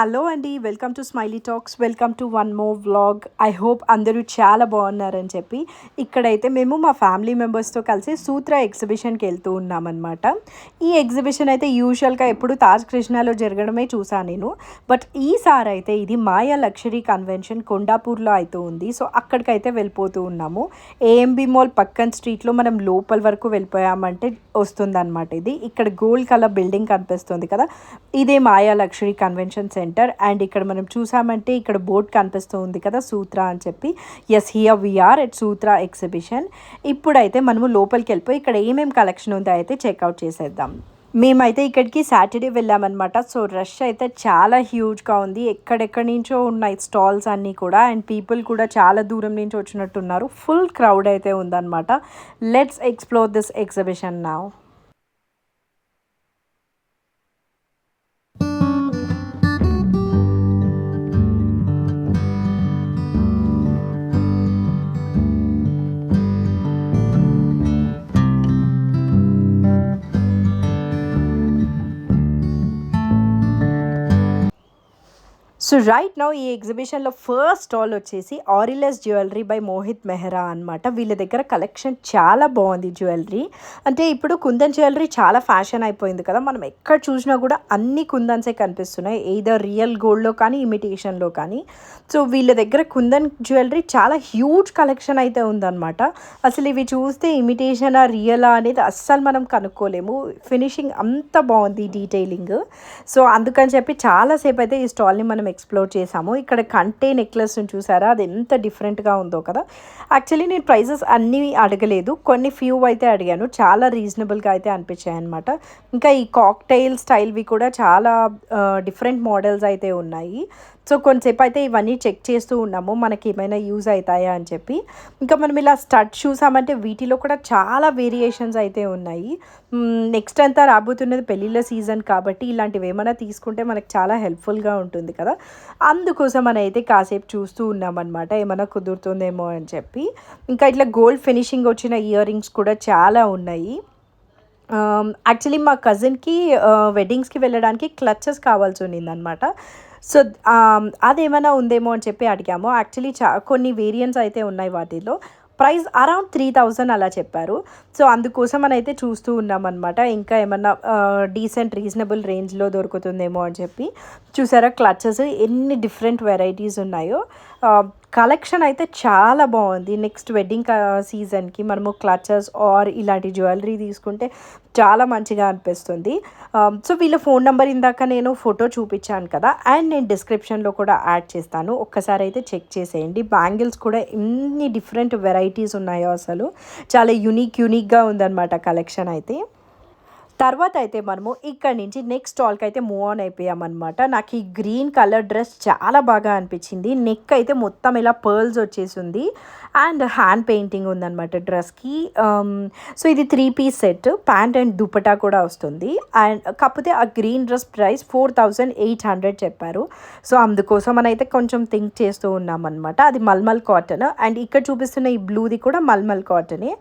Hello అండి, welcome to smiley talks. Welcome to one more vlog. I hope అందరూ చాలా బాగున్నారని చెప్పి ఇక్కడైతే మేము మా ఫ్యామిలీ మెంబర్స్తో కలిసి సూత్ర ఎగ్జిబిషన్కి వెళ్తూ ఉన్నామన్నమాట. ఈ ఎగ్జిబిషన్ అయితే యూజువల్గా ఎప్పుడు తాజ్ కృష్ణాలో జరగడమే చూసాను నేను. బట్ ఈసారి అయితే ఇది మాయా లగ్జరీ కన్వెన్షన్ కొండాపూర్లో అయితే ఉంది. సో అక్కడికైతే వెళ్ళిపోతూ ఉన్నాము. ఏఎంబి మాల్ పక్కన స్ట్రీట్లో మనం లోపల వరకు వెళ్ళిపోయామంటే వస్తుందన్నమాట. ఇది ఇక్కడ గోల్డ్ కలర్ బిల్డింగ్ కనిపిస్తుంది కదా, ఇదే మాయా లగ్జరీ కన్వెన్షన్ సెంటర్. అండ్ ఇక్కడ మనం చూసామంటే ఇక్కడ బోర్డ్ కనిపిస్తుంది కదా సూత్ర అని చెప్పి. Yes, here we are at Sutra exhibition. ఇప్పుడైతే మనము లోపలికి వెళ్ళిపోయి ఇక్కడ ఏమేమి కలెక్షన్ ఉందో అయితే చెక్అవుట్ చేసేద్దాం. మేమైతే ఇక్కడికి సాటర్డే వెళ్ళామన్నమాట. సో రష్ అయితే చాలా హ్యూజ్గా ఉంది. ఎక్కడెక్కడి నుంచో ఉన్నాయి స్టాల్స్ అన్నీ కూడా. అండ్ పీపుల్ కూడా చాలా దూరం నుంచి వచ్చినట్టున్నారు. ఫుల్ క్రౌడ్ అయితే ఉందన్నమాట. Let's explore this exhibition now. So right now ఈ ఎగ్జిబిషన్లో ఫస్ట్ స్టాల్ వచ్చేసి ఆరిలెస్ జ్యువెలరీ బై మోహిత్ మెహ్రా అనమాట. వీళ్ళ దగ్గర కలెక్షన్ చాలా బాగుంది జ్యువెలరీ. అంటే ఇప్పుడు కుందన్ జ్యువెలరీ చాలా ఫ్యాషన్ అయిపోయింది కదా, మనం ఎక్కడ చూసినా కూడా అన్ని కుందన్సే కనిపిస్తున్నాయి, ఎయిదర్ రియల్ గోల్డ్లో కానీ ఇమిటేషన్లో కానీ. సో వీళ్ళ దగ్గర కుందన్ జ్యువెలరీ చాలా హ్యూజ్ కలెక్షన్ అయితే ఉందన్నమాట. అసలు ఇవి చూస్తే ఇమిటేషనా రియలా అనేది అస్సలు మనం కనుక్కోలేము. ఫినిషింగ్ అంత బాగుంది, డీటెయిలింగ్. సో అందుకని చెప్పి చాలాసేపు అయితే ఈ స్టాల్ని మనం ఎక్స్ప్లోర్ చేసాము. ఇక్కడ కంటే నెక్లెస్ చూసారా, అది ఎంత డిఫరెంట్గా ఉందో కదా. యాక్చువల్లీ నేను ప్రైజెస్ అన్నీ అడగలేదు, కొన్ని ఫ్యూ అయితే అడిగాను. చాలా రీజనబుల్గా అయితే అనిపించాయి అనమాట. ఇంకా ఈ కాక్టైల్ స్టైల్వి కూడా చాలా డిఫరెంట్ మోడల్స్ అయితే ఉన్నాయి. సో కొంతసేపు అయితే ఇవన్నీ చెక్ చేస్తూ ఉన్నాము, మనకి ఏమైనా యూజ్ అవుతాయా అని చెప్పి. ఇంకా మనం ఇలా స్టడ్ చూసామంటే వీటిలో కూడా చాలా వేరియేషన్స్ అయితే ఉన్నాయి. నెక్స్ట్ అంతా రాబోతున్నది పెళ్ళిళ్ళ సీజన్ కాబట్టి ఇలాంటివి ఏమైనా తీసుకుంటే మనకు చాలా హెల్ప్ఫుల్గా ఉంటుంది కదా. అందుకోసం మనం అయితే కాసేపు చూస్తూ ఉన్నామన్నమాట, ఏమైనా కుదురుతుందేమో అని చెప్పి. ఇంకా ఇట్లా గోల్డ్ ఫినిషింగ్ వచ్చిన ఇయర్ రింగ్స్ కూడా చాలా ఉన్నాయి. యాక్చువల్లీ మా కజిన్కి వెడ్డింగ్స్కి వెళ్ళడానికి క్లచెస్ కావాల్సి ఉన్నిందనమాట. సో అదేమైనా ఉందేమో అని చెప్పి అడిగాము. యాక్చువల్లీ కొన్ని వేరియంట్స్ అయితే ఉన్నాయి, వాటిలో ప్రైస్ అరౌండ్ 3000 అలా చెప్పారు. సో అందుకోసం అని అయితే చూస్తూ ఉన్నామన్నమాట, ఇంకా ఏమన్నా డీసెంట్ రీజనబుల్ రేంజ్లో దొరుకుతుందేమో అని చెప్పి. చూసారా క్లచెస్ ఎన్ని డిఫరెంట్ వెరైటీస్ ఉన్నాయో. కలెక్షన్ అయితే చాలా బాగుంది. నెక్స్ట్ వెడ్డింగ్ సీజన్కి మనము క్లచెస్ ఆర్ ఇలాంటి జ్యువెలరీ తీసుకుంటే చాలా మంచిగా అనిపిస్తుంది. సో వీళ్ళ ఫోన్ నెంబర్ ఇందాక నేను ఫోటో చూపించాను కదా, అండ్ నేను డిస్క్రిప్షన్లో కూడా యాడ్ చేస్తాను, ఒక్కసారి అయితే చెక్ చేసేయండి. బ్యాంగిల్స్ కూడా ఎన్ని డిఫరెంట్ వెరైటీస్ ఉన్నాయో, అసలు చాలా యూనిక్గా ఉందన్నమాట కలెక్షన్ అయితే. తర్వాత అయితే మనము ఇక్కడ నుంచి నెక్స్ట్ స్టాల్కి అయితే మూవ్ ఆన్ అయిపోయామన్నమాట. నాకు ఈ గ్రీన్ కలర్ డ్రెస్ చాలా బాగా అనిపించింది. నెక్ అయితే మొత్తం ఇలా పర్ల్స్ వచ్చేసింది అండ్ హ్యాండ్ పెయింటింగ్ ఉందన్నమాట డ్రెస్కి. సో ఇది 3 piece set, pant and dupatta కూడా వస్తుంది. అండ్ కాకపోతే ఆ గ్రీన్ డ్రెస్ ప్రైస్ 4800 చెప్పారు. సో అందుకోసం అని అయితే కొంచెం థింక్ చేస్తూ ఉన్నామన్నమాట. అది మల్మల్ కాటన్. అండ్ ఇక్కడ చూపిస్తున్న ఈ బ్లూది కూడా మల్మల్ కాటనే.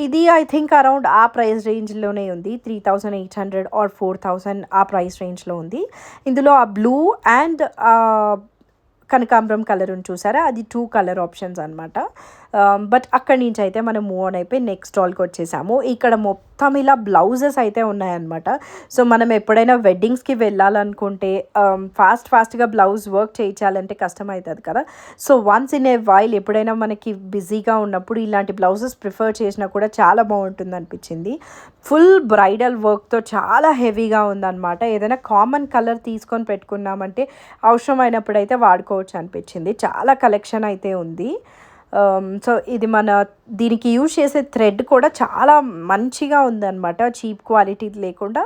ఇది ఐ థింక్ అరౌండ్ ఆ ప్రైస్ రేంజ్లోనే ఉంది, 3800 ఆర్ 4000 ఆ ప్రైస్ రేంజ్లో ఉంది. ఇందులో ఆ బ్లూ అండ్ కనకాంబరం కలర్ చూసారా, అది 2 కలర్ ఆప్షన్స్ అనమాట. బట్ అక్కడి నుంచి అయితే మనం మూవ్ ఆన్ అయిపోయి నెక్స్ట్ స్టాల్కి వచ్చేసాము. ఇక్కడ మొత్తం ఇలా బ్లౌజెస్ అయితే ఉన్నాయన్నమాట. సో మనం ఎప్పుడైనా వెడ్డింగ్స్కి వెళ్ళాలనుకుంటే ఫాస్ట్గా బ్లౌజ్ వర్క్ చేయించాలంటే కష్టం అవుతుంది కదా. So once in a while ఎప్పుడైనా మనకి బిజీగా ఉన్నప్పుడు ఇలాంటి బ్లౌజెస్ ప్రిఫర్ చేసినా కూడా చాలా బాగుంటుంది అనిపించింది. ఫుల్ బ్రైడల్ వర్క్తో చాలా హెవీగా ఉందన్నమాట. ఏదైనా కామన్ కలర్ తీసుకొని పెట్టుకున్నామంటే అవసరమైనప్పుడు అయితే వాడుకోవచ్చు అనిపించింది. చాలా కలెక్షన్ అయితే ఉంది. సో ఇది దీనికి యూజ్ చేసే థ్రెడ్ కూడా చాలా మంచిగా ఉందన్నమాట. చీప్ క్వాలిటీ లేకుండా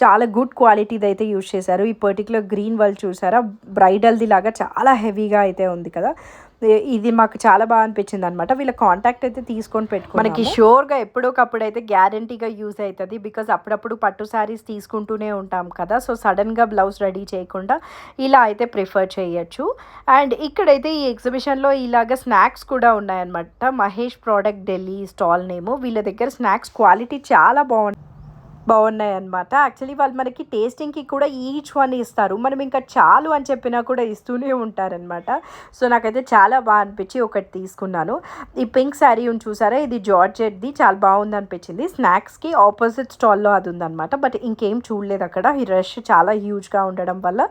చాలా గుడ్ క్వాలిటీది అయితే యూజ్ చేశారు. ఈ పర్టికులర్ గ్రీన్ వాళ్ళు చూసారా, బ్రైడల్ది లాగా చాలా హెవీగా అయితే ఉంది కదా. ఇది మాకు చాలా బాగా అనిపించింది అనమాట. వీళ్ళ కాంటాక్ట్ అయితే తీసుకొని పెట్టుకో, మనకి షూర్గా ఎప్పుడోకప్పుడు అయితే గ్యారంటీగా యూజ్ అవుతుంది. బికాజ్ అప్పుడప్పుడు పట్టు శారీస్ తీసుకుంటూనే ఉంటాం కదా. సో సడన్గా బ్లౌజ్ రెడీ చేయకుండా ఇలా అయితే ప్రిఫర్ చేయొచ్చు. అండ్ ఇక్కడైతే ఈ ఎగ్జిబిషన్లో ఇలాగ స్నాక్స్ కూడా ఉన్నాయన్నమాట. మహేష్ ప్రోడక్ట్ ఢిల్లీ స్టాల్ నేము. వీళ్ళ దగ్గర స్నాక్స్ క్వాలిటీ చాలా బాగుంది. బాగున్నాయన్నమాట. యాక్చువల్లీ వాళ్ళు మనకి టేస్టింగ్‌కి కూడా ఈచ్ వన్ ఇస్తారు. మనం ఇంకా చాలు అని చెప్పినా కూడా ఇస్తూనే ఉంటారనమాట. సో, నాకైతే చాలా అనిపిచ్చి ఒకటి తీసుకున్నాను. ఈ పింక్ శారీ ఉంది చూసారా? ఇది జార్జెట్‌ది చాలా బాగుందనిపించింది. స్నాక్స్‌కి ఆపోజిట్ స్టాల్‌లో అది ఉందనమాట. బట్ ఇంకేం చూడలేదు అక్కడ. ఈ రష్ చాలా హ్యూజ్‌గా ఉండడం వల్ల.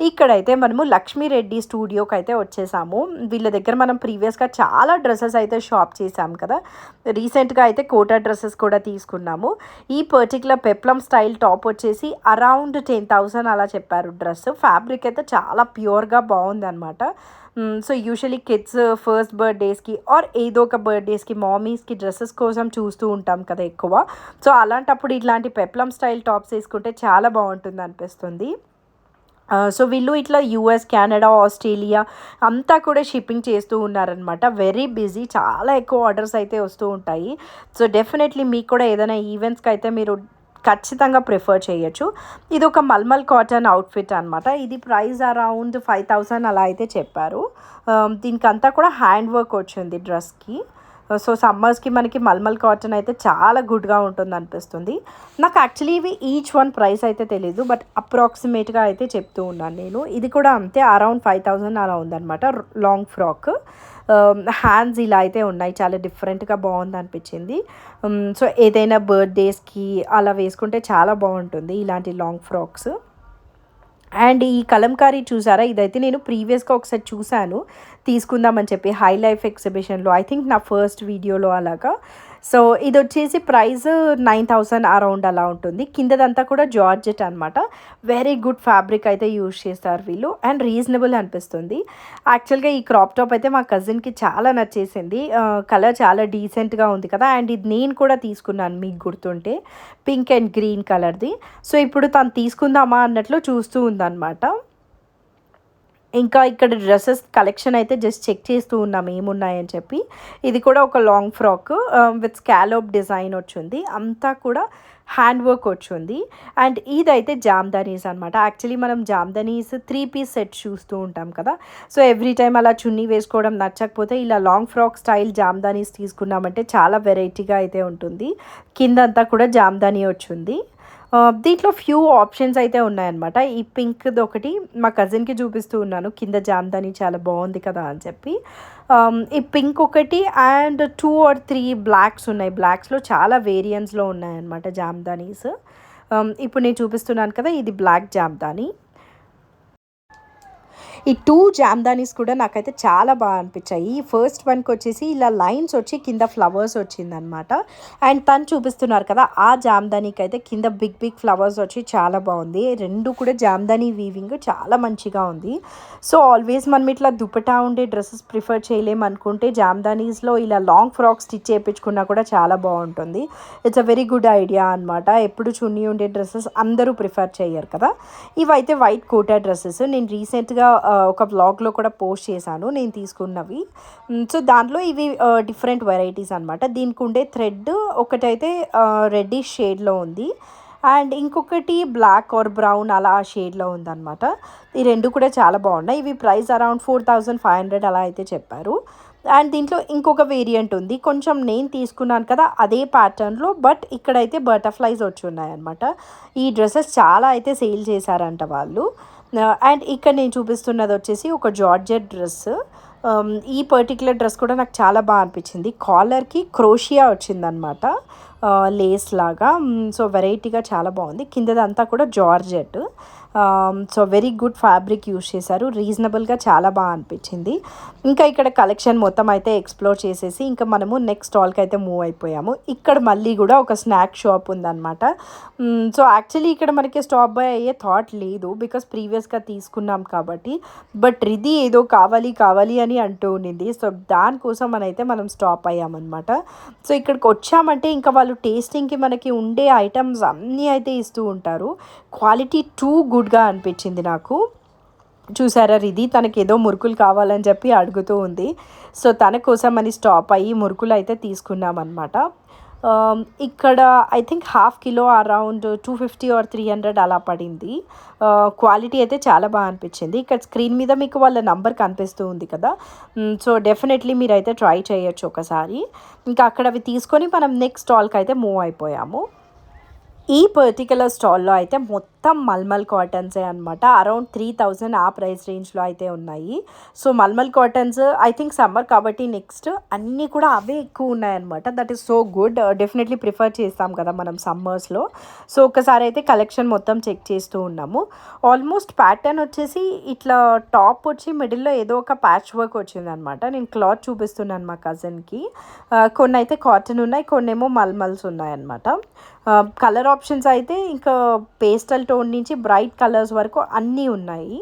ఇక్కడైతే మనము లక్ష్మీ రెడ్డి స్టూడియోకి అయితే వచ్చేసాము. వీళ్ళ దగ్గర మనం ప్రీవియస్‌గా చాలా డ్రెసెస్ అయితే షాప్ చేసాం కదా! రీసెంట్‌గా అయితే కోటా డ్రెసెస్ కూడా తీసుకున్నాము. ఈ పర్టిక్యులర్ పెప్లమ్ స్టైల్ టాప్ వచ్చేసి అరౌండ్ 10,000 అలా చెప్పారు డ్రెస్. ఫ్యాబ్రిక్ అయితే చాలా ప్యూర్‌గా బాగుందనమాట. సో, యూజువల్లీ కిడ్స్ ఫస్ట్ బర్త్‌డేస్‌కి ఆర్ ఏదో ఒక బర్త్‌డేస్‌కి మామీస్‌కి డ్రెసెస్ కోసం చూస్తూ ఉంటాం కదా ఎక్కువ. సో, అలాంటప్పుడు ఇట్లాంటి పెప్లమ్ స్టైల్ టాప్స్ వేసుకుంటే చాలా బాగుంటుందనిపిస్తుంది. సో, వీళ్ళు ఇట్లా యూఎస్, కెనడా, ఆస్ట్రేలియా అంతా కూడా షిప్పింగ్ చేస్తూ ఉన్నారనమాట. Very busy. చాలా ఎక్కువ ఆర్డర్స్ అయితే వస్తూ ఉంటాయి. సో, డెఫినెట్లీ మీకు కూడా ఏదైనా ఈవెంట్స్‌కి అయితే మీరు ఖచ్చితంగా ప్రిఫర్ చేయొచ్చు. ఇది ఒక మల్మల్ కాటన్ అవుట్‌ఫిట్ అనమాట. ఇది ప్రైస్ అరౌండ్ 5,000 అలా అయితే చెప్పారు. దీనికంతా కూడా హ్యాండ్ వర్క్ వచ్చింది డ్రెస్‌కి. సో, సమ్మర్స్‌కి మనకి మల్మల్ కాటన్ అయితే చాలా గుడ్‌గా ఉంటుందనిపిస్తుంది. నాకు యాక్చువల్లీ ఇవి ఈచ్ వన్ ప్రైస్ అయితే తెలీదు. బట్ అప్రాక్సిమేట్‌గా అయితే చెప్తూ ఉన్నాను నేను. ఇది కూడా అంతే అరౌండ్ 5,000 అలా ఉందనమాట. Long frock. హ్యాండ్స్ ఇలా అయితే ఉన్నాయి. చాలా డిఫరెంట్‌గా బాగుందనిపించింది. సో, ఏదైనా బర్త్‌డేస్‌కి అలా వేసుకుంటే చాలా బాగుంటుంది ఇలాంటి లాంగ్ ఫ్రాక్స్. అండ్ ఈ కలంకారీ చూసారా? ఇదైతే నేను ప్రీవియస్‌గా ఒకసారి చూసాను. తీసుకుందామని చెప్పి హై లైఫ్ ఎగ్జిబిషన్‌లో ఐ థింక్ నా ఫస్ట్ వీడియోలో అలాగా. సో, ఇదొచ్చేసి ప్రైస్ 9,000 అరౌండ్ అలా ఉంటుంది. కిందదంతా కూడా జార్జెట్ అనమాట. వెరీ గుడ్ ఫ్యాబ్రిక్ అయితే యూజ్ చేస్తారు వీళ్ళు. అండ్ రీజనబుల్ అనిపిస్తుంది. యాక్చువల్‌గా ఈ క్రాప్ టాప్ అయితే మా కజిన్‌కి చాలా నచ్చేసింది. కలర్ చాలా డీసెంట్‌గా ఉంది కదా! అండ్ ఇది నేను కూడా తీసుకున్నాను మీకు గుర్తుంటే. పింక్ అండ్ గ్రీన్ కలర్‌ది. సో, ఇప్పుడు తను తీసుకుందామా అన్నట్లు చూస్తూ ఉందనమాట. ఇంకా ఇక్కడ డ్రెసెస్ కలెక్షన్ అయితే జస్ట్ చెక్ చేస్తూ ఉన్నాం ఏమున్నాయని చెప్పి. ఇది కూడా ఒక long frock with scallop design వచ్చింది. అంతా కూడా హ్యాండ్ వర్క్ వచ్చింది. అండ్ ఇదైతే జామ్దానీస్ అనమాట. యాక్చువల్లీ మనం జామ్దానీస్ 3 పీస్ సెట్ చూస్తూ ఉంటాం కదా! సో, ఎవ్రీ టైమ్ అలా చున్నీ వేసుకోవడం నచ్చకపోతే ఇలా లాంగ్ ఫ్రాక్ స్టైల్ జామ్దానీస్ తీసుకున్నామంటే చాలా వెరైటీగా అయితే ఉంటుంది. కిందంతా కూడా జామ్దానీ వచ్చింది. దీంట్లో ఫ్యూ ఆప్షన్స్ అయితే ఉన్నాయన్నమాట. ఈ పింక్‌ది ఒకటి మా కజిన్‌కి చూపిస్తూ ఉన్నాను. కింద జామ్దాని చాలా బాగుంది కదా అని చెప్పి. ఈ పింక్ ఒకటి అండ్ 2 ఆర్ 3 బ్లాక్స్ ఉన్నాయి. బ్లాక్స్‌లో చాలా వేరియంట్స్‌లో ఉన్నాయన్నమాట జామ్దానీస్. ఇప్పుడు నేను చూపిస్తున్నాను కదా! ఇది బ్లాక్ జామ్దాని. ఈ 2 జామ్దానీస్ కూడా నాకైతే చాలా బాగా అనిపించాయి. ఫస్ట్ వన్‌కి వచ్చేసి ఇలా లైన్స్ వచ్చి కింద ఫ్లవర్స్ వచ్చిందనమాట. అండ్ తను చూపిస్తున్నారు కదా! ఆ జామ్దానీకి అయితే కింద బిగ్ బిగ్ ఫ్లవర్స్ వచ్చి చాలా బాగుంది. 2 కూడా జామ్దానీ వీవింగ్ చాలా మంచిగా ఉంది. సో, ఆల్వేస్ మనం ఇట్లా దుపట్టా ఉండే డ్రెస్సెస్ ప్రిఫర్ చేయలేము అనుకుంటే జామ్దానీస్‌లో ఇలా లాంగ్ ఫ్రాక్ స్టిచ్ చేయించుకున్నా కూడా చాలా బాగుంటుంది. It's a very good idea అనమాట. ఎప్పుడు చున్నీ ఉండే డ్రెస్సెస్ అందరూ ప్రిఫర్ చేయరు కదా! ఇవైతే వైట్ కోటా డ్రెస్సెస్. నేను రీసెంట్‌గా ఒక వ్లాగ్‌లో కూడా పోస్ట్ చేశాను నేను తీసుకున్నవి. సో, దాంట్లో ఇవి డిఫరెంట్ వెరైటీస్ అనమాట. దీనికి ఉండే థ్రెడ్ ఒకటైతే రెడ్డిష్ షేడ్‌లో ఉంది. అండ్ ఇంకొకటి బ్లాక్ ఆర్ బ్రౌన్ అలా షేడ్‌లో ఉందనమాట. ఈ 2 కూడా చాలా బాగున్నాయి. ఇవి ప్రైస్ అరౌండ్ 4,500 అలా అయితే చెప్పారు. అండ్ దీంట్లో ఇంకొక వేరియంట్ ఉంది. కొంచెం నేను తీసుకున్నాను కదా! అదే ప్యాటర్న్‌లో బట్ ఇక్కడైతే బటర్‌ఫ్లైస్ వచ్చున్నాయన్నమాట. ఈ డ్రెసెస్ చాలా అయితే సేల్ చేశారంట వాళ్ళు. అండ్ ఇక్కడ నేను చూపిస్తున్నది వచ్చేసి ఒక జార్జెట్ డ్రెస్. ఈ పర్టిక్యులర్ డ్రెస్ కూడా నాకు చాలా బాగా అనిపించింది. కాలర్‌కి క్రోషియా వచ్చిందనమాట. లేస్ లాగా. సో, వెరైటీగా చాలా బాగుంది. కిందదంతా కూడా georgette. So, very good fabric use చేశారు. రీజనబుల్గా చాలా బాగా అనిపించింది. ఇంకా ఇక్కడ కలెక్షన్ మొత్తం అయితే ఎక్స్ప్లోర్ చేసేసి ఇంకా మనము నెక్స్ట్ స్టాల్కి అయితే మూవ్ అయిపోయాము. ఇక్కడ మళ్ళీ కూడా ఒక స్నాక్ షాప్ ఉందన్నమాట. సో, యాక్చువల్లీ ఇక్కడ మనకి స్టాప్ బై అయ్యే థాట్ లేదు. బికాస్ ప్రీవియస్గా తీసుకున్నాం కాబట్టి. బట్ రిధి ఏదో కావాలి కావాలి అని అంటూ ఉండింది. సో, దానికోసం మనం స్టాప్ అయ్యామన్నమాట. సో, ఇక్కడికి వచ్చామంటే ఇంకా వాళ్ళు టేస్టింగ్కి మనకి ఉండే ఐటమ్స్ అన్నీ అయితే ఇస్తూ ఉంటారు. క్వాలిటీ టూ గుడ్గా అనిపించింది నాకు. చూసారా రిధి తనకేదో మురుకులు కావాలని చెప్పి అడుగుతూ ఉంది. సో, తన కోసం అని స్టాప్ అయ్యి మురుకులు అయితే తీసుకున్నామన్నమాట. ఇక్కడ I think half kilo around 250 or 300 అలా పడింది. క్వాలిటీ అయితే చాలా బాగా అనిపించింది. ఇక్కడ స్క్రీన్ మీద మీకు వాళ్ళ నంబర్ కనిపిస్తూ ఉంది కదా! సో, డెఫినెట్లీ మీరైతే ట్రై చేయొచ్చు ఒకసారి. ఇంకా అక్కడ అవి తీసుకొని మనం నెక్స్ట్ స్టాల్కి అయితే మూవ్ అయిపోయాము. ఈ పర్టిక్యులర్ స్టాల్‌లో అయితే మొత్తం మల్మల్ కాటన్సే అనమాట. అరౌండ్ 3000 ఆ ప్రైస్ రేంజ్‌లో అయితే ఉన్నాయి. So, mulmul cottons I think summer కాబట్టి నెక్స్ట్ అన్నీ కూడా అవే ఎక్కువ ఉన్నాయన్నమాట. That is so good. Definitely prefer చేస్తాం కదా మనం సమ్మర్స్‌లో. సో, ఒక్కసారి అయితే కలెక్షన్ మొత్తం చెక్ చేస్తూ ఉన్నాము. ఆల్మోస్ట్ ప్యాటర్న్ వచ్చేసి ఇట్లా టాప్ వచ్చి మిడిల్‌లో ఏదో ఒక ప్యాచ్ వర్క్ వచ్చిందనమాట. నేను క్లాత్ చూపిస్తున్నాను మా కజిన్‌కి. కొన్నైతే కాటన్ ఉన్నాయి, కొన్నేమో మల్మల్స్ ఉన్నాయన్నమాట. కలర్ ఆప్షన్స్ అయితే ఇంకా పేస్టల్ టోన్ నుంచి బ్రైట్ కలర్స్ వరకు అన్నీ ఉన్నాయి.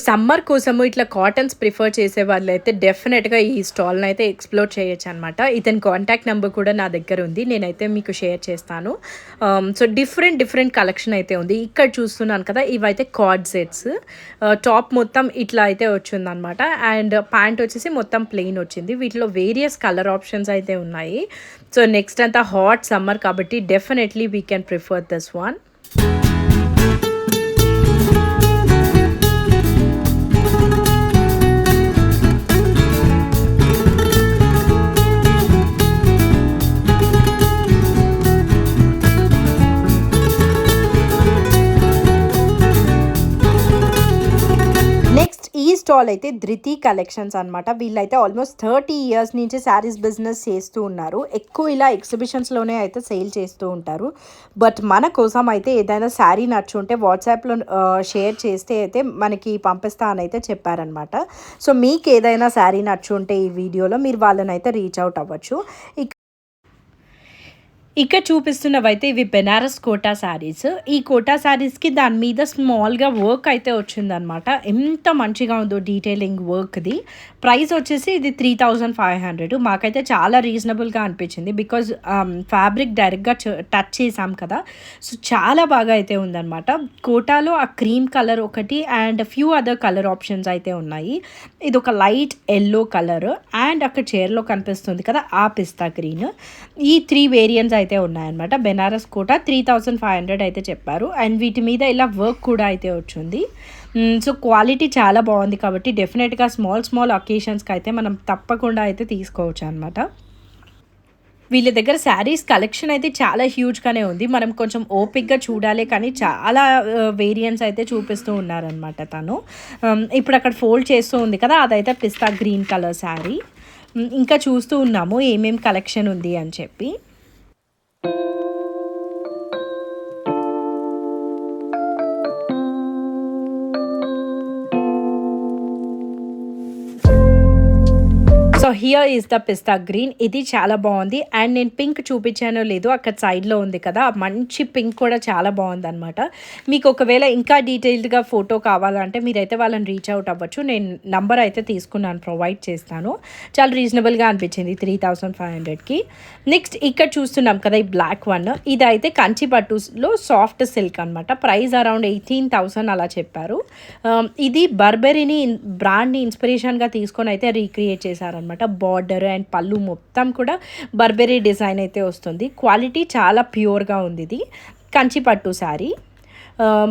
సమ్మర్ కోసము ఇట్లా కాటన్స్ ప్రిఫర్ చేసే వాళ్ళైతే డెఫినెట్‌గా ఈ స్టాల్‌ని అయితే ఎక్స్‌ప్లోర్ చేయొచ్చనమాట. ఇతని కాంటాక్ట్ నెంబర్ కూడా నా దగ్గర ఉంది. నేనైతే మీకు షేర్ చేస్తాను. సో, డిఫరెంట్ కలెక్షన్ అయితే ఉంది. ఇక్కడ చూస్తున్నాను కదా! ఇవైతే కార్డ్ సెట్స్. టాప్ మొత్తం ఇట్లా అయితే వచ్చిందనమాట. అండ్ ప్యాంట్ వచ్చేసి మొత్తం ప్లెయిన్ వచ్చింది. వీటిలో వేరియస్ కలర్ ఆప్షన్స్ అయితే ఉన్నాయి. సో, నెక్స్ట్ అంతా హాట్ సమ్మర్ కాబట్టి definitely we can prefer this one. Next ఈ స్టాల్ అయితే ధృతి కలెక్షన్స్ అనమాట. వీళ్ళైతే ఆల్మోస్ట్ 30 ఇయర్స్ నుంచి శారీస్ బిజినెస్ చేస్తూ ఉన్నారు. ఎక్కువ ఇలా ఎగ్జిబిషన్స్‌లోనే అయితే సేల్ చేస్తూ ఉంటారు. బట్ మన కోసం అయితే ఏదైనా శారీ నచ్చుంటే వాట్సాప్‌లో షేర్ చేస్తే అయితే మనకి పంపిస్తా అని అయితే చెప్పారనమాట. సో, మీకు ఏదైనా శారీ నచ్చుంటే ఈ వీడియోలో మీరు వాళ్ళనైతే రీచ్ అవుట్ అవ్వచ్చు. ఇక్కడ చూపిస్తున్నవైతే ఇవి బెనారస్ కోటా శారీస్. ఈ కోటా శారీస్‌కి దాని మీద స్మాల్‌గా వర్క్ అయితే వచ్చిందనమాట. ఎంత మంచిగా ఉందో డీటెయిలింగ్ వర్క్‌ది. ప్రైస్ వచ్చేసి ఇది 3500. మాకైతే చాలా రీజనబుల్‌గా అనిపించింది. బికాజ్ ఫ్యాబ్రిక్ డైరెక్ట్‌గా టచ్ చేసాం కదా! సో, చాలా బాగా అయితే ఉందనమాట. కోటాలో ఆ క్రీమ్ కలర్ ఒకటి and few other colour options అయితే ఉన్నాయి. ఇదొక లైట్ యెల్లో కలర్ అండ్ అక్కడ చైర్‌లో కనిపిస్తుంది కదా! ఆ పిస్తా గ్రీన్. ఈ 3 వేరియంట్స్ అయితే ఉన్నాయన్నమాట. బెనారస్ కోటా 3500 అయితే చెప్పారు. అండ్ వీటి మీద ఇలా వర్క్ కూడా అయితే వచ్చింది. సో, క్వాలిటీ చాలా బాగుంది కాబట్టి డెఫినెట్‌గా స్మాల్ అకేషన్స్‌కి అయితే మనం తప్పకుండా అయితే తీసుకోవచ్చు అనమాట. వీళ్ళ దగ్గర శారీస్ కలెక్షన్ అయితే చాలా హ్యూజ్‌గానే ఉంది. మనం కొంచెం ఓపిక్‌గా చూడాలి కానీ చాలా వేరియంట్స్ అయితే చూపిస్తూ ఉన్నారనమాట తను. ఇప్పుడు అక్కడ ఫోల్డ్ చేస్తూ ఉంది కదా! అదైతే పిస్తా గ్రీన్ కలర్ శారీ. ఇంకా చూస్తూ ఉన్నాము ఏమేం కలెక్షన్ ఉంది అని చెప్పి. So, here is the pista green. ఇది చాలా బాగుంది. అండ్ నేను పింక్ చూపించానో లేదో అక్కడ సైడ్‌లో ఉంది కదా! మంచి పింక్ కూడా చాలా బాగుందనమాట. మీకు ఒకవేళ ఇంకా డీటెయిల్డ్‌గా ఫోటో కావాలంటే మీరైతే వాళ్ళని రీచ్ అవుట్ అవ్వచ్చు. నేను నంబర్ అయితే తీసుకున్నాను, ప్రొవైడ్ చేస్తాను. చాలా రీజనబుల్‌గా అనిపించింది 3500కి. నెక్స్ట్ ఇక్కడ చూస్తున్నాం కదా! ఈ బ్లాక్ వన్. ఇదైతే కంచి పట్టులో సాఫ్ట్ సిల్క్ అనమాట. ప్రైస్ అరౌండ్ 18,000 అలా చెప్పారు. ఇది బర్బెరీని బ్రాండ్‌ని ఇన్స్పిరేషన్‌గా తీసుకొని అయితే రీక్రియేట్ చేశారనమాట. బార్డర్ అండ్ పళ్ళు మొత్తం కూడా బర్బెరీ డిజైన్ అయితే వస్తుంది. క్వాలిటీ చాలా ప్యూర్‌గా ఉంది. ఇది కంచి పట్టు శారీ.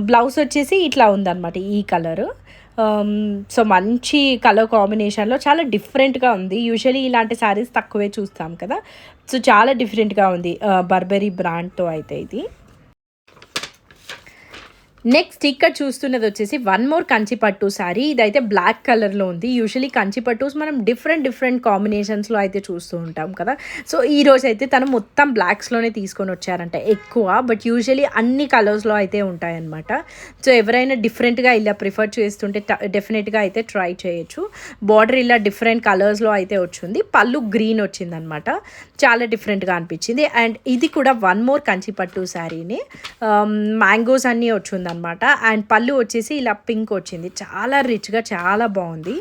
బ్లౌజ్ వచ్చేసి ఇట్లా ఉందన్నమాట ఈ కలరు. సో, మంచి కలర్ కాంబినేషన్‌లో చాలా డిఫరెంట్‌గా ఉంది. యూజువల్లీ ఇలాంటి శారీస్ తక్కువే చూస్తాం కదా! సో, చాలా డిఫరెంట్‌గా ఉంది. బర్బెరీ బ్రాండ్‌తో అయితే ఇది. నెక్స్ట్ ఇక్కడ చూస్తున్నది వచ్చేసి వన్ మోర్ కంచిపట్టు శారీ. ఇదైతే బ్లాక్ కలర్లో ఉంది. యూజువలీ కంచిపట్టుస్ మనం డిఫరెంట్ కాంబినేషన్స్లో అయితే చూస్తూ ఉంటాం కదా. సో ఈ రోజు అయితే తను మొత్తం బ్లాక్స్లోనే తీసుకొని వచ్చారంట ఎక్కువ, బట్ యూజువలీ అన్ని కలర్స్లో అయితే ఉంటాయన్నమాట. సో ఎవరైనా డిఫరెంట్గా ఇలా ప్రిఫర్ చేస్తుంటే డెఫినెట్గా అయితే ట్రై చేయొచ్చు. బార్డర్ ఇలా డిఫరెంట్ కలర్స్లో అయితే వచ్చింది. పళ్ళు గ్రీన్ వచ్చిందనమాట, చాలా డిఫరెంట్గా అనిపించింది. అండ్ ఇది కూడా వన్ మోర్ కంచిపట్టు శారీని, మ్యాంగోస్ అన్నీ వచ్చింది అనమాట. అండ్ పళ్ళు వచ్చేసి ఇలా పింక్ వచ్చింది, చాలా రిచ్గా చాలా బాగుంది.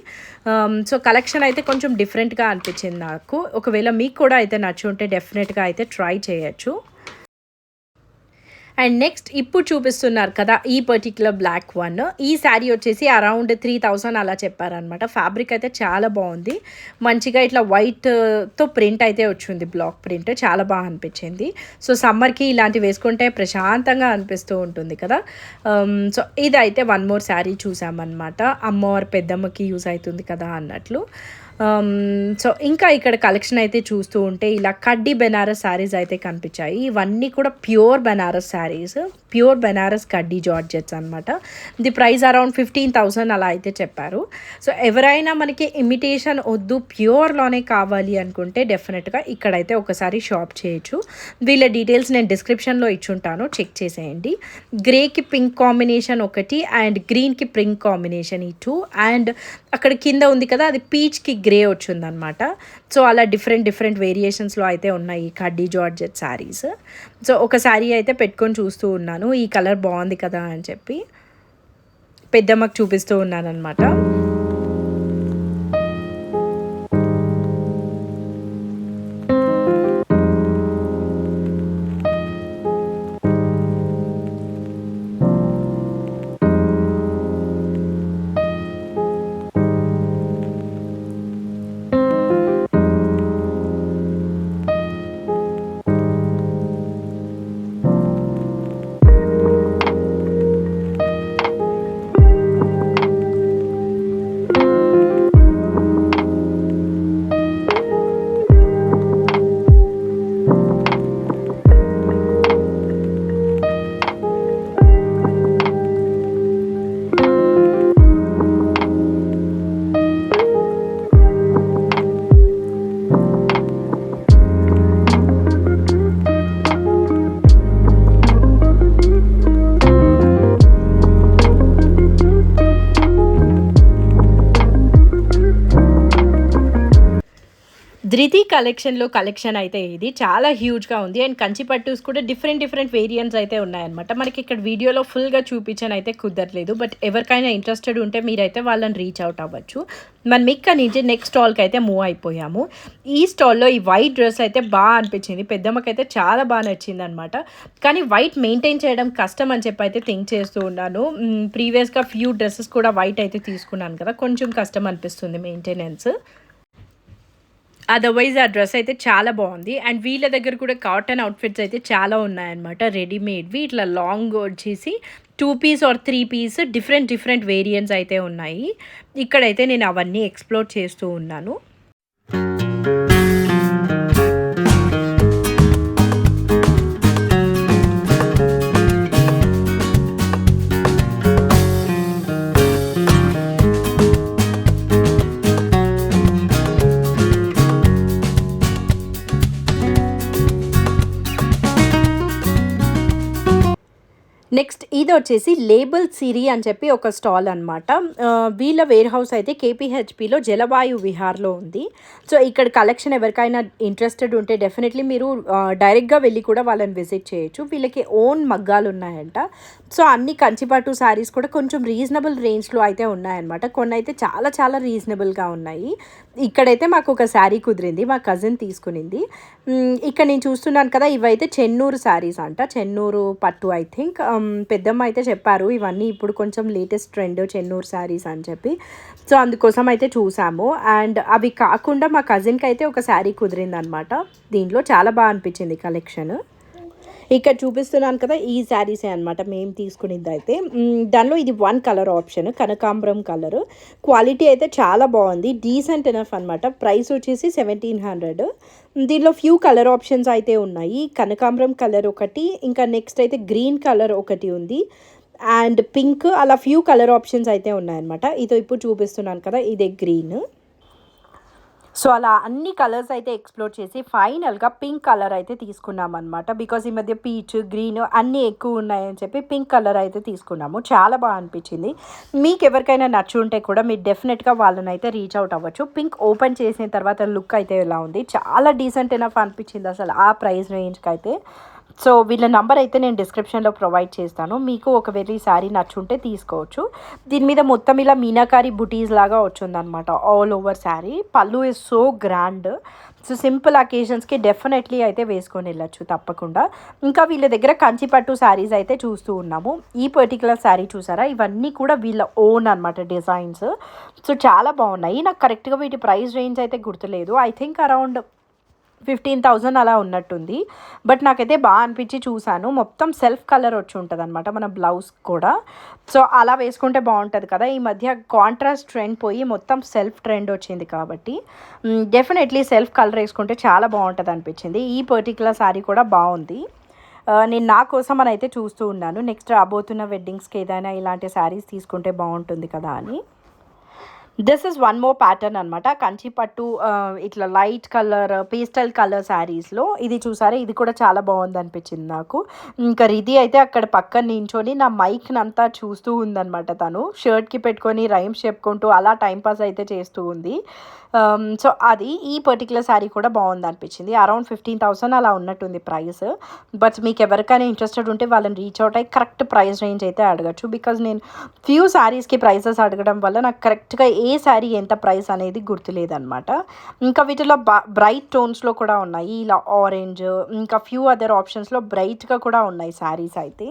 సో కలెక్షన్ అయితే కొంచెం డిఫరెంట్గా అనిపించింది నాకు. ఒకవేళ మీకు కూడా అయితే నచ్చి ఉంటే డెఫినెట్గా అయితే ట్రై చేయొచ్చు. అండ్ నెక్స్ట్ ఇప్పుడు చూపిస్తున్నారు కదా ఈ పర్టిక్యులర్ బ్లాక్ వన్, ఈ శారీ వచ్చేసి అరౌండ్ 3000 అలా చెప్పారనమాట. ఫ్యాబ్రిక్ అయితే చాలా బాగుంది, మంచిగా ఇట్లా వైట్తో ప్రింట్ అయితే వచ్చింది, బ్లాక్ ప్రింట్ చాలా బాగా అనిపించింది. సో సమ్మర్కి ఇలాంటివి వేసుకుంటే ప్రశాంతంగా అనిపిస్తూ ఉంటుంది కదా. సో ఇదైతే వన్ మోర్ శారీ చూసామన్నమాట, అమ్మవారి పెద్దమ్మకి యూజ్ అవుతుంది కదా అన్నట్లు. సో ఇంకా ఇక్కడ కలెక్షన్ అయితే చూస్తూ ఉంటే ఇలా కడ్డీ బెనారస్ శారీస్ అయితే కనిపించాయి. ఇవన్నీ కూడా ప్యూర్ బెనారస్ శారీస్, ప్యూర్ బెనారస్ కడ్డీ జార్జెట్స్ అనమాట. ది ప్రైస్ అరౌండ్ 15,000 అలా అయితే చెప్పారు. సో ఎవరైనా మనకి ఇమిటేషన్ వద్దు, ప్యూర్లోనే కావాలి అనుకుంటే డెఫినెట్గా ఇక్కడైతే ఒకసారి షాప్ చేయొచ్చు. వీళ్ళ డీటెయిల్స్ నేను డిస్క్రిప్షన్లో ఇచ్చుంటాను, చెక్ చేసేయండి. గ్రేకి పింక్ కాంబినేషన్ ఒకటి, అండ్ గ్రీన్కి పింక్ కాంబినేషన్ ఈ 2, అండ్ అక్కడ కింద ఉంది కదా అది పీచ్కి గ్రే వచ్చిందనమాట. సో అలా డిఫరెంట్ వేరియేషన్స్లో అయితే ఉన్నాయి కడ్డీ జార్జెట్ శారీస్. సో ఒక శారీ అయితే పెట్టుకొని చూస్తూ ఉన్నాను, ఈ కలర్ బాగుంది కదా అని చెప్పి పెద్దమ్మకు చూపిస్తూ ఉన్నాను అనమాట. ధృతి కలెక్షన్లో కలెక్షన్ అయితే ఇది చాలా హ్యూజ్గా ఉంది. అండ్ కంచిపట్టుస్ కూడా డిఫరెంట్ వేరియంట్స్ అయితే ఉన్నాయన్నమాట. మనకి ఇక్కడ వీడియోలో ఫుల్గా చూపించని అయితే కుదరలేదు, బట్ ఎవరికైనా ఇంట్రెస్టెడ్ ఉంటే మీరైతే వాళ్ళని రీచ్ అవుట్ అవ్వచ్చు. మనం ఇక్కడ నుంచి నెక్స్ట్ స్టాల్కి అయితే మూవ్ అయిపోయాము. ఈ స్టాల్లో ఈ వైట్ డ్రెస్ అయితే బాగా అనిపించింది, పెద్దమ్మకైతే చాలా బాగా నచ్చింది అనమాట. కానీ వైట్ మెయింటైన్ చేయడం కష్టం అని చెప్పి అయితే థింక్ చేస్తూ ఉన్నాను. ప్రీవియస్గా ఫ్యూ డ్రెస్సెస్ కూడా వైట్ అయితే తీసుకున్నాను కదా, కొంచెం కష్టం అనిపిస్తుంది మెయింటెనెన్స్. అదర్వైజ్ ఆ డ్రెస్ అయితే చాలా బాగుంది. అండ్ వీళ్ళ దగ్గర కూడా కాటన్ అవుట్ఫిట్స్ అయితే చాలా ఉన్నాయన్నమాట, రెడీమేడ్వి. ఇట్లా లాంగ్ వచ్చేసి 2 piece or 3 piece different variants అయితే ఉన్నాయి. ఇక్కడైతే నేను అవన్నీ ఎక్స్ప్లోర్ చేస్తూ ఉన్నాను. నెక్స్ట్ ఇది వచ్చేసి లేబుల్ సిరి అని చెప్పి ఒక స్టాల్ అనమాట. వీళ్ళ వేర్ హౌస్ అయితే కేపీహెచ్పిలో జలవాయు విహార్లో ఉంది. సో ఇక్కడ కలెక్షన్ ఎవరికైనా ఇంట్రెస్టెడ్ ఉంటే డెఫినెట్లీ మీరు డైరెక్ట్గా వెళ్ళి కూడా వాళ్ళని విజిట్ చేయొచ్చు. వీళ్ళకి ఓన్ మగ్గాలు ఉన్నాయంట. సో అన్ని కంచిపట్టు శారీస్ కూడా కొంచెం రీజనబుల్ రేంజ్లో అయితే ఉన్నాయన్నమాట. కొన్ని అయితే చాలా రీజనబుల్గా ఉన్నాయి. ఇక్కడైతే మాకు ఒక శారీ కుదిరింది, మా కజిన్ తీసుకునింది. ఇక్కడ నేను చూస్తున్నాను కదా, ఇవైతే చెన్నూరు శారీస్ అంట, చెన్నూరు పట్టు ఐ థింక్. పెద్దమ్మ అయితే చెప్పారు ఇవన్నీ ఇప్పుడు కొంచెం లేటెస్ట్ ట్రెండ్ చెన్నూరు శారీస్ అని చెప్పి. సో అందుకోసం అయితే చూసాము. అండ్ అవి కాకుండా మా కజిన్కి అయితే ఒక శారీ కుదిరిందనమాట. దీంట్లో చాలా బాగా అనిపించింది కలెక్షన్. ఇక్కడ చూపిస్తున్నాను కదా, ఈ శారీసే అనమాట మేము తీసుకునేది అయితే. దానిలో ఇది 1 కలర్ ఆప్షన్, కనకాంబరం కలర్. క్వాలిటీ అయితే చాలా బాగుంది, డీసెంట్ ఎనఫ్ అనమాట. ప్రైస్ వచ్చేసి 1700. దీనిలో ఫ్యూ కలర్ ఆప్షన్స్ అయితే ఉన్నాయి. కనకాంబరం కలర్ ఒకటి, ఇంకా నెక్స్ట్ అయితే గ్రీన్ కలర్ ఒకటి ఉంది. అండ్ పింక్, అలా ఫ్యూ కలర్ ఆప్షన్స్ అయితే ఉన్నాయన్నమాట. ఇదో ఇప్పుడు చూపిస్తున్నాను కదా, ఇదే గ్రీన్. సో అలా అన్ని కలర్స్ అయితే ఎక్స్ప్లోర్ చేసి ఫైనల్గా పింక్ కలర్ అయితే తీసుకున్నాం అనమాట. బికాజ్ ఈ మధ్య పీచ్, గ్రీన్ అన్నీ ఎక్కువ ఉన్నాయని చెప్పి పింక్ కలర్ అయితే తీసుకున్నాము. చాలా బాగా అనిపించింది. మీకు ఎవరికైనా నచ్చి ఉంటే కూడా మీరు డెఫినెట్గా వాళ్ళని అయితే రీచ్ అవుట్ అవ్వచ్చు. పింక్ ఓపెన్ చేసిన తర్వాత లుక్ అయితే ఎలా ఉంది, చాలా డీసెంట్ ఎనఫ్ అనిపించింది అసలు ఆ ప్రైస్ రేంజ్కి అయితే. సో వీళ్ళ నంబర్ అయితే నేను డిస్క్రిప్షన్లో ప్రొవైడ్ చేస్తాను. మీకు ఒకవేళ ఈ శారీ నచ్చుంటే తీసుకోవచ్చు. దీని మీద మొత్తం ఇలా మీనాకారి బుటీస్ లాగా వచ్చిందనమాట all over sari. Pallu is so grand. So simple అకేషన్స్కి డెఫినెట్లీ అయితే వేసుకొని వెళ్ళచ్చు తప్పకుండా. ఇంకా వీళ్ళ దగ్గర కంచిపట్టు శారీస్ అయితే చూస్తూ ఉన్నాము. ఈ పర్టికులర్ శారీ చూసారా, ఇవన్నీ కూడా వీళ్ళ ఓన్ అనమాట డిజైన్స్. సో చాలా బాగున్నాయి. నాకు కరెక్ట్గా వీటి ప్రైస్ రేంజ్ అయితే గుర్తులేదు. ఐ థింక్ అరౌండ్ 15,000 అలా ఉన్నట్టుంది. బట్ నాకైతే బాగా అనిపించి చూశాను. మొత్తం సెల్ఫ్ కలర్ వచ్చి ఉంటుంది అనమాట మన బ్లౌజ్ కూడా. సో అలా వేసుకుంటే బాగుంటుంది కదా. ఈ మధ్య కాంట్రాస్ట్ ట్రెండ్ పోయి మొత్తం సెల్ఫ్ ట్రెండ్ వచ్చింది కాబట్టి డెఫినెట్లీ సెల్ఫ్ కలర్ వేసుకుంటే చాలా బాగుంటుంది అనిపించింది. ఈ పర్టికులర్ శారీ కూడా బాగుంది. నేను నా కోసం అని అయితే చూస్తూ ఉన్నాను. నెక్స్ట్ రాబోతున్న వెడ్డింగ్స్కి ఏదైనా ఇలాంటి శారీస్ తీసుకుంటే బాగుంటుంది కదా అని. This is one more pattern అనమాట. కంచిపట్టు ఇట్లా లైట్ కలర్, పేస్టల్ కలర్ శారీస్లో ఇది చూసారా, ఇది కూడా చాలా బాగుంది అనిపించింది నాకు. ఇంకా రిధి అయితే అక్కడ పక్కన నించొని నా మైక్ని అంతా చూస్తూ ఉందన్నమాట. తను షర్ట్కి పెట్టుకొని రైమ్స్ చెప్పుకుంటూ అలా టైంపాస్ అయితే చేస్తూ ఉంది. సో అది ఈ పర్టికులర్ శారీ కూడా బాగుంది అనిపించింది. అరౌండ్ 15,000 అలా ఉన్నట్టుంది ప్రైస్. బట్ మీకు ఎవరికైనా ఇంట్రెస్టెడ్ ఉంటే వాళ్ళని రీచ్ అవుట్ అయ్యి కరెక్ట్ ప్రైస్ రేంజ్ అయితే అడగచ్చు. బికాజ్ నేను ఫ్యూ శారీస్కి ప్రైసెస్ అడగడం వల్ల నాకు కరెక్ట్గా ఏ శారీ ఎంత ప్రైస్ అనేది గుర్తులేదనమాట. ఇంకా వీటిలో బ్రైట్ టోన్స్లో కూడా ఉన్నాయి, ఇలా ఆరెంజ్, ఇంకా ఫ్యూ అదర్ ఆప్షన్స్లో బ్రైట్గా కూడా ఉన్నాయి శారీస్ అయితే.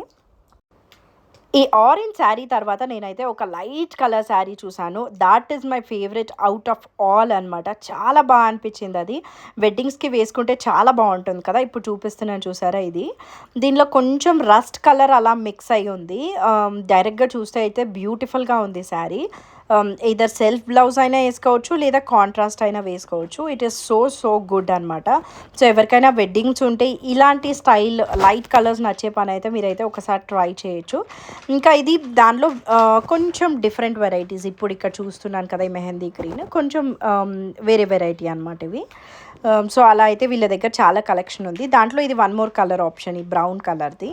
ఈ ఆరెంజ్ శారీ తర్వాత నేనైతే ఒక లైట్ కలర్ శారీ చూసాను. That is my favourite out of all అనమాట. చాలా బాగా అనిపించింది అది. వెడ్డింగ్స్కి వేసుకుంటే చాలా బాగుంటుంది కదా. ఇప్పుడు చూపిస్తున్నాను చూసారా, ఇది దీనిలో కొంచెం రస్ట్ కలర్ అలా మిక్స్ అయ్యి ఉంది. డైరెక్ట్గా చూస్తే అయితే బ్యూటిఫుల్గా ఉంది శారీ. ఇదర్ సెల్ఫ్ బ్లౌజ్ అయినా వేసుకోవచ్చు, లేదా కాంట్రాస్ట్ అయినా వేసుకోవచ్చు. ఇట్ ఈస్ సో గుడ్ అనమాట. సో ఎవరికైనా వెడ్డింగ్స్ ఉంటే ఇలాంటి స్టైల్ లైట్ కలర్స్ నచ్చే పని అయితే మీరైతే ఒకసారి ట్రై చేయొచ్చు. ఇంకా ఇది దానిలో కొంచెం డిఫరెంట్ వెరైటీస్. ఇప్పుడు ఇక్కడ చూస్తున్నాను కదా, ఈ మెహందీ గ్రీన్ కొంచెం వేరే వెరైటీ అనమాట ఇవి. సో అలా అయితే వీళ్ళ దగ్గర చాలా కలెక్షన్ ఉంది. దాంట్లో ఇది వన్ మోర్ కలర్ ఆప్షన్, ఈ బ్రౌన్ కలర్ది.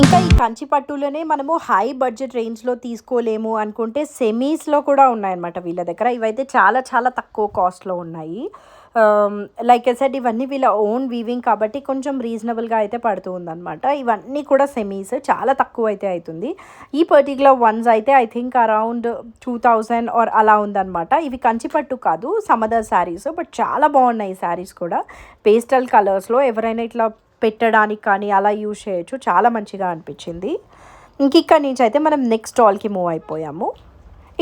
ఇంకా ఈ కంచిపట్టులోనే మనము హై బడ్జెట్ రేంజ్లో తీసుకోలేము అనుకుంటే సెమీస్లో కూడా ఉన్నాయన్నమాట వీళ్ళ దగ్గర. ఇవైతే చాలా చాలా తక్కువ కాస్ట్లో ఉన్నాయి. లైక్ ఐ సెడ్ ఇవన్నీ వీళ్ళ ఓన్ వీవింగ్ కాబట్టి కొంచెం రీజనబుల్గా అయితే పడుతూ ఉందన్నమాట. ఇవన్నీ కూడా సెమీస్, చాలా తక్కువ అయితే అవుతుంది. ఈ పర్టికులర్ వన్స్ అయితే ఐ థింక్ అరౌండ్ 2,000 ఆర్ అలా ఉందన్నమాట. ఇవి కంచిపట్టు కాదు, సమ్ అదర్ శారీస్. బట్ చాలా బాగున్నాయి ఈ శారీస్ కూడా. పేస్టల్ కలర్స్లో ఎవరైనా ఇట్లా పెట్టడానికి కానీ అలా యూజ్ చేయొచ్చు. చాలా మంచిగా అనిపించింది. ఇంక ఇక్కడి నుంచి అయితే మనం నెక్స్ట్ స్టాల్కి మూవ్ అయిపోయాము.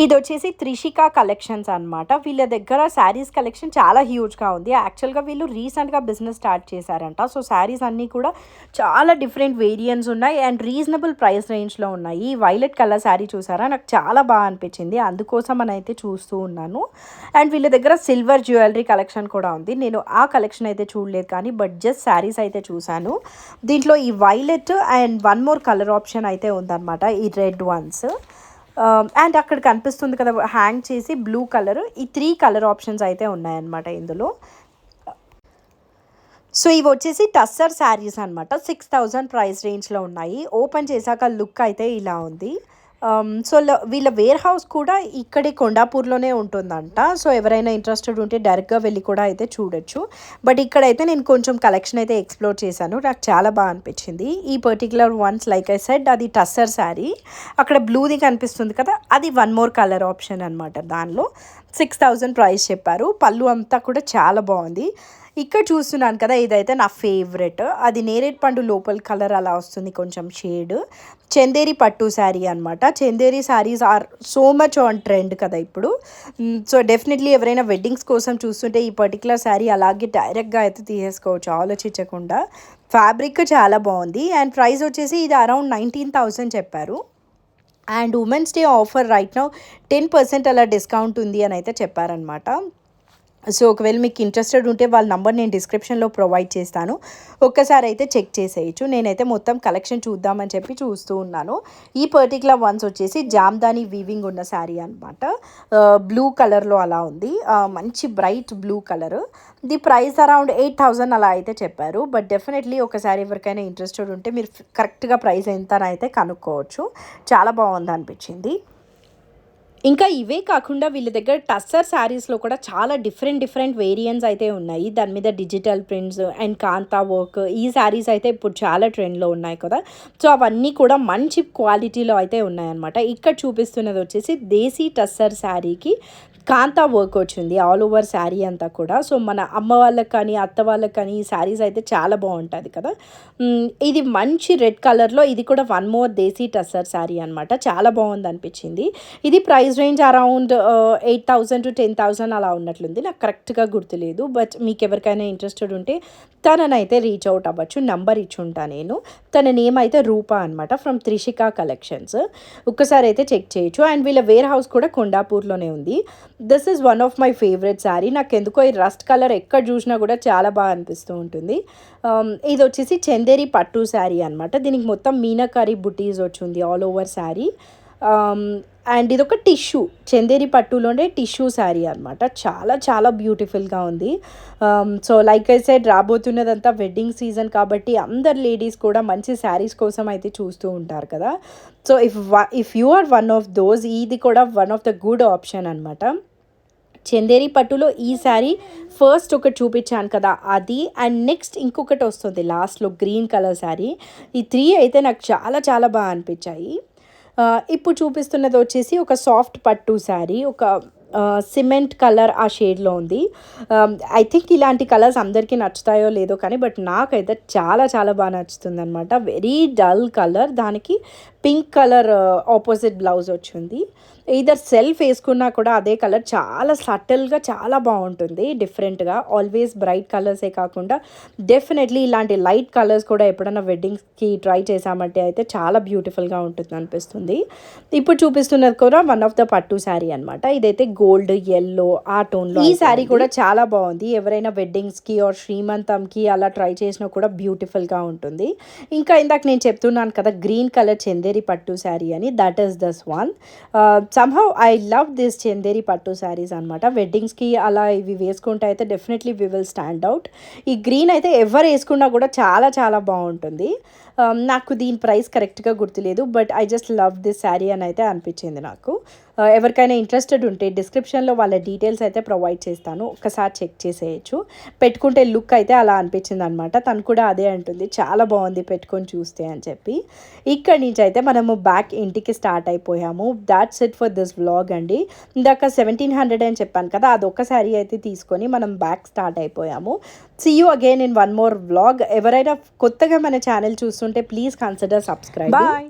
ఇది వచ్చేసి త్రిషిక కలెక్షన్స్ అనమాట. వీళ్ళ దగ్గర శారీస్ కలెక్షన్ చాలా హ్యూజ్గా ఉంది. యాక్చువల్గా వీళ్ళు రీసెంట్గా బిజినెస్ స్టార్ట్ చేశారంట. సో శారీస్ అన్నీ కూడా చాలా డిఫరెంట్ వేరియంట్స్ ఉన్నాయి అండ్ రీజనబుల్ ప్రైస్ రేంజ్లో ఉన్నాయి. ఈ వైలెట్ కలర్ శారీ చూసారా, నాకు చాలా బాగా అనిపించింది, అందుకోసం అని అయితే చూస్తూ ఉన్నాను. అండ్ వీళ్ళ దగ్గర సిల్వర్ జ్యువెలరీ కలెక్షన్ కూడా ఉంది. నేను ఆ కలెక్షన్ అయితే చూడలేదు కానీ బట్ జస్ట్ శారీస్ అయితే చూశాను. దీంట్లో ఈ violet and one more colour option అయితే ఉందన్నమాట, ఈ రెడ్ వన్స్. అండ్ అక్కడ కనిపిస్తుంది కదా హ్యాంగ్ చేసి బ్లూ కలర్, ఈ 3 కలర్ ఆప్షన్స్ అయితే ఉన్నాయన్నమాట ఇందులో. సో ఇవి వచ్చేసి టస్సర్ శారీస్ అనమాట. 6000 ప్రైస్ రేంజ్లో ఉన్నాయి. ఓపెన్ చేశాక లుక్ అయితే ఇలా ఉంది. సో వీళ్ళ వేర్ హౌస్ కూడా ఇక్కడే కొండాపూర్లోనే ఉంటుందంట. సో ఎవరైనా ఇంట్రెస్టెడ్ ఉంటే డైరెక్ట్గా వెళ్ళి కూడా అయితే చూడొచ్చు. బట్ ఇక్కడైతే నేను కొంచెం కలెక్షన్ అయితే ఎక్స్ప్లోర్ చేశాను, నాకు చాలా బాగా అనిపించింది. ఈ particular once like I said అది టస్సర్ శారీ. అక్కడ బ్లూది కనిపిస్తుంది కదా, అది వన్ మోర్ కలర్ ఆప్షన్ అనమాట. దానిలో 6000 ప్రైస్ చెప్పారు. పళ్ళు అంతా కూడా చాలా బాగుంది. ఇక్కడ చూస్తున్నాను కదా, ఇదైతే నా ఫేవరెట్. అది నేరేడ్ పండు లోపల కలర్ అలా వస్తుంది, కొంచెం షేడ్. చందేరి పట్టు శారీ అనమాట. Chanderi saris are so much on trend కదా ఇప్పుడు. సో డెఫినెట్లీ ఎవరైనా వెడ్డింగ్స్ కోసం చూస్తుంటే ఈ పర్టికులర్ శారీ అలాగే డైరెక్ట్గా అయితే తీసేసుకోవచ్చు ఆలోచించకుండా. ఫ్యాబ్రిక్ చాలా బాగుంది అండ్ ప్రైస్ వచ్చేసి ఇది అరౌండ్ 19,000 చెప్పారు. And women's day offer right now 10% అలా డిస్కౌంట్ ఉంది అని అయితే చెప్పారనమాట. సో ఒకవేళ మీకు ఇంట్రెస్టెడ్ ఉంటే వాళ్ళ నంబర్ నేను డిస్క్రిప్షన్లో ప్రొవైడ్ చేస్తాను, ఒక్కసారి అయితే చెక్ చేసేయచ్చు. నేనైతే మొత్తం కలెక్షన్ చూద్దామని చెప్పి చూస్తూ ఉన్నాను. ఈ పర్టికులర్ వన్స్ వచ్చేసి జామ్దాని వీవింగ్ ఉన్న శారీ అనమాట. బ్లూ కలర్లో అలా ఉంది, మంచి bright blue colour. The price around 8000 అలా అయితే చెప్పారు. బట్ డెఫినెట్లీ ఒకసారి ఎవరికైనా ఇంట్రెస్టెడ్ ఉంటే మీరు కరెక్ట్గా ప్రైస్ ఎంత అయితే కనుక్కోవచ్చు. చాలా బాగుంది అనిపించింది. ఇంకా ఇవే కాకుండా వీళ్ళ దగ్గర టస్సర్ శారీస్లో కూడా చాలా డిఫరెంట్ వేరియంట్స్ అయితే ఉన్నాయి. దాని మీద digital prints and kantha work, ఈ శారీస్ అయితే ఇప్పుడు చాలా ట్రెండ్లో ఉన్నాయి కదా. సో అవన్నీ కూడా మంచి క్వాలిటీలో అయితే ఉన్నాయన్నమాట. ఇక్కడ చూపిస్తున్నది వచ్చేసి దేశీ టస్సర్ శారీకి కాంతా వర్క్ వచ్చింది ఆల్ ఓవర్ శారీ అంతా కూడా. సో మన అమ్మ వాళ్ళకి కానీ అత్త వాళ్ళకి కానీ ఈ శారీస్ అయితే చాలా బాగుంటుంది కదా. ఇది మంచి రెడ్ కలర్లో, ఇది కూడా వన్ మోర్ దేశీ టస్సర్ శారీ అనమాట. చాలా బాగుంది అనిపించింది. ఇది ప్రైస్ రేంజ్ అరౌండ్ 8,000 to 10,000 అలా ఉన్నట్లుంది, నాకు కరెక్ట్గా గుర్తులేదు. బట్ మీకు ఎవరికైనా ఇంట్రెస్టెడ్ ఉంటే తననైతే రీచ్ అవుట్ అవ్వచ్చు, నంబర్ ఇచ్చుంటా నేను. తన నేమ్ అయితే రూపా అనమాట, ఫ్రమ్ త్రిషిక కలెక్షన్స్. ఒక్కసారి అయితే చెక్ చేయొచ్చు. అండ్ వీళ్ళ వేర్ హౌస్ కూడా కొండాపూర్లోనే ఉంది. This is one of my favourite sari. నాకు ఎందుకో ఈ రస్ట్ కలర్ ఎక్కడ చూసినా కూడా చాలా బాగా అనిపిస్తూ ఉంటుంది. ఇది వచ్చేసి చందేరి పట్టు శారీ అనమాట. దీనికి మొత్తం మీనాకారి బుటీస్ వచ్చింది ఆల్ ఓవర్ శారీ. అండ్ ఇది ఒక టిష్యూ, చందేరి పట్టులోనే టిష్యూ శారీ అనమాట. చాలా బ్యూటిఫుల్గా ఉంది. సో లైక్ ఐ సెడ్ రాబోతున్నదంతా వెడ్డింగ్ సీజన్ కాబట్టి అందరు లేడీస్ కూడా మంచి శారీస్ కోసం అయితే చూస్తూ ఉంటారు కదా. So if you are one of those, ఇది కూడా one of the good option అనమాట. చందేరి పట్టులో ఈ శారీ ఫస్ట్ ఒకటి చూపించాను కదా అది, అండ్ నెక్స్ట్ ఇంకొకటి వస్తుంది లాస్ట్లో గ్రీన్ కలర్ శారీ. ఈ 3 అయితే నాకు చాలా బాగా అనిపించాయి. ఇప్పుడు చూపిస్తున్నది వచ్చేసి ఒక సాఫ్ట్ పట్టు శారీ, ఒక సిమెంట్ కలర్ ఆ షేడ్లో ఉంది. ఐ థింక్ ఇలాంటి కలర్స్ అందరికీ నచ్చుతాయో లేదో కానీ బట్ నాకైతే చాలా బాగా నచ్చుతుంది అనమాట. వెరీ డల్ కలర్, దానికి పింక్ కలర్ ఆపోజిట్ బ్లౌజ్ వచ్చింది. ఈధర్ సెల్ఫ్ వేసుకున్నా కూడా అదే కలర్ చాలా సటిల్గా చాలా బాగుంటుంది, డిఫరెంట్గా. ఆల్వేస్ బ్రైట్ కలర్సే కాకుండా డెఫినెట్లీ ఇలాంటి లైట్ కలర్స్ కూడా ఎప్పుడైనా వెడ్డింగ్స్కి ట్రై చేసామంటే అయితే చాలా బ్యూటిఫుల్గా ఉంటుంది అనిపిస్తుంది. ఇప్పుడు చూపిస్తున్నది కూడా వన్ ఆఫ్ ద పట్టు శారీ అనమాట. ఇదైతే గోల్డ్ ఎల్లో ఆ టోన్లో. ఈ శారీ కూడా చాలా బాగుంది. ఎవరైనా వెడ్డింగ్స్కి ఆర్ శ్రీమంతంకి అలా ట్రై చేసినా కూడా బ్యూటిఫుల్గా ఉంటుంది. ఇంకా ఇందాక నేను చెప్తున్నాను కదా గ్రీన్ కలర్ చందేరి పట్టు శారీ అని, that is this one. somehow I love this Chanderi పట్టు శారీస్ అనమాట. వెడ్డింగ్స్కి అలా ఇవి వేసుకుంటే అయితే definitely we will stand out. ఈ గ్రీన్ అయితే ఎవరు వేసుకున్నా కూడా చాలా బాగుంటుంది. నాకు దీని ప్రైస్ కరెక్ట్గా గుర్తులేదు but I just love this sari అని అయితే అనిపించింది నాకు. ఎవరికైనా ఇంట్రెస్టెడ్ ఉంటే డిస్క్రిప్షన్లో వాళ్ళ డీటెయిల్స్ అయితే ప్రొవైడ్ చేస్తాను, ఒక్కసారి చెక్ చేసేయచ్చు. పెట్టుకుంటే లుక్ అయితే అలా అనిపించింది అనమాట. తను కూడా అదే అంటుంది, చాలా బాగుంది పెట్టుకొని చూస్తే అని చెప్పి. ఇక్కడి నుంచి అయితే మనము బ్యాక్ ఇంటికి స్టార్ట్ అయిపోయాము. That's it for this vlog అండి. ఇందాక 1700 అని చెప్పాను కదా, అదొక శారీ అయితే తీసుకొని మనం బ్యాక్ స్టార్ట్ అయిపోయాము. See you again in one more vlog. ఎవరైనా కొత్తగా మన ఛానల్ చూస్తుంటే ప్లీజ్ కన్సిడర్ సబ్స్క్రైబ్. బాయ్.